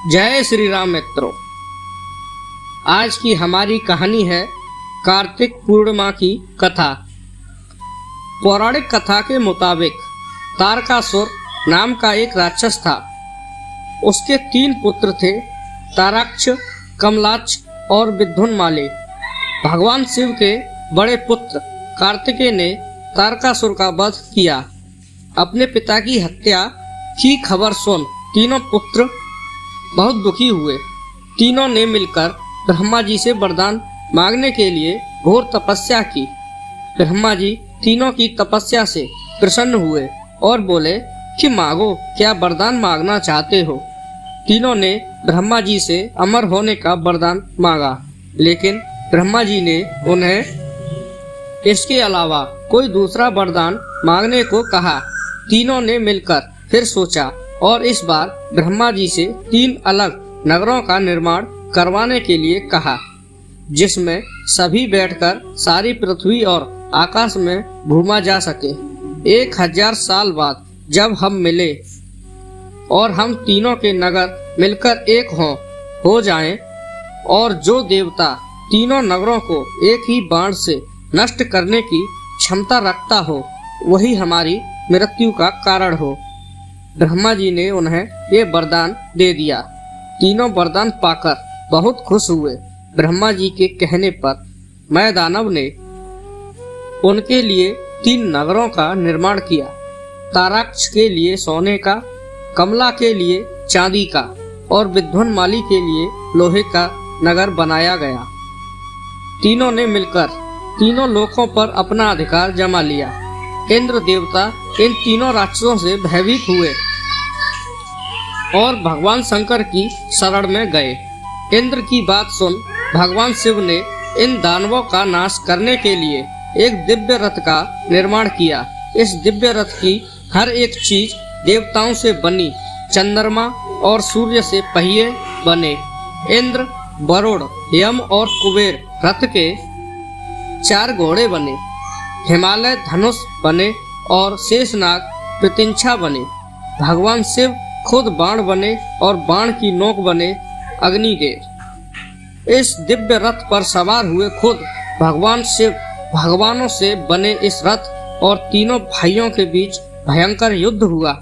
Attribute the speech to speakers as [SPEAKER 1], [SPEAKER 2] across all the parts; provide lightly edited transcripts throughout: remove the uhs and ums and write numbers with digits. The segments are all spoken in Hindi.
[SPEAKER 1] जय श्री राम मित्रों। आज की हमारी कहानी है कार्तिक पूर्णिमा की कथा। पौराणिक कथा के मुताबिक तारकासुर नाम का एक राक्षस था। उसके 3 पुत्र थे, ताराक्ष, कमलाक्ष और विद्युन्माली। भगवान शिव के बड़े पुत्र कार्तिकेय ने तारकासुर का वध किया। अपने पिता की हत्या की खबर सुन तीनों पुत्र बहुत दुखी हुए। तीनों ने मिलकर ब्रह्मा जी से वरदान मांगने के लिए घोर तपस्या की। ब्रह्मा जी तीनों की तपस्या से प्रसन्न हुए और बोले कि मांगो, क्या वरदान मांगना चाहते हो। तीनों ने ब्रह्मा जी से अमर होने का वरदान मांगा, लेकिन ब्रह्मा जी ने उन्हें इसके अलावा कोई दूसरा वरदान मांगने को कहा। तीनों ने मिलकर फिर सोचा और इस बार ब्रह्मा जी से 3 अलग नगरों का निर्माण करवाने के लिए कहा, जिसमें सभी बैठकर सारी पृथ्वी और आकाश में घूमा जा सके। 1000 साल बाद जब हम मिले और हम तीनों के नगर मिलकर एक हो जाएं और जो देवता तीनों नगरों को एक ही बाण से नष्ट करने की क्षमता रखता हो, वही हमारी मृत्यु का कारण हो। ब्रह्मा जी ने उन्हें ये वरदान दे दिया। तीनों वरदान पाकर बहुत खुश हुए। ब्रह्मा जी के कहने पर मैं दानव ने उनके लिए 3 नगरों का निर्माण किया। ताराक्ष के लिए सोने का, कमला के लिए चांदी का और विद्युन्माली के लिए लोहे का नगर बनाया गया। तीनों ने मिलकर तीनों लोकों पर अपना अधिकार जमा लिया। इंद्र देवता इन तीनों राक्षसों से भयभीत हुए और भगवान शंकर की शरण में गए। इंद्र की बात सुन भगवान शिव ने इन दानवों का नाश करने के लिए एक दिव्य रथ का निर्माण किया। इस दिव्य रथ की हर एक चीज देवताओं से बनी। चंद्रमा और सूर्य से पहिए बने। इंद्र, वरुण, यम और कुबेर रथ के 4 घोड़े बने। हिमालय धनुष बने और शेषनाग प्रतिंछा बने। भगवान शिव खुद बाण बने और बाण की नोक बने अग्निदेव। इस दिव्य रथ पर सवार हुए खुद भगवान शिव। भगवानों से बने इस रथ और तीनों भाइयों के बीच भयंकर युद्ध हुआ।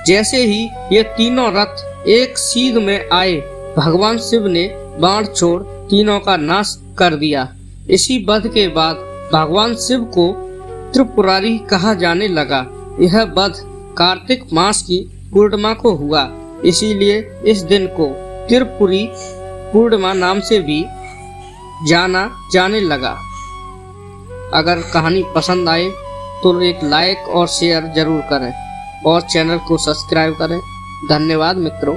[SPEAKER 1] जैसे ही ये तीनों रथ एक सीध में आए, भगवान शिव ने बाण छोड़ तीनों का नाश कर दिया। इसी वध के बाद भगवान शिव को त्रिपुरारी कहा जाने लगा। यह वध कार्तिक मास की पूर्णिमा को हुआ, इसीलिए इस दिन को त्रिपुरी पूर्णिमा नाम से भी जाना जाने लगा। अगर कहानी पसंद आए तो एक लाइक और शेयर जरूर करें और चैनल को सब्सक्राइब करें। धन्यवाद मित्रों।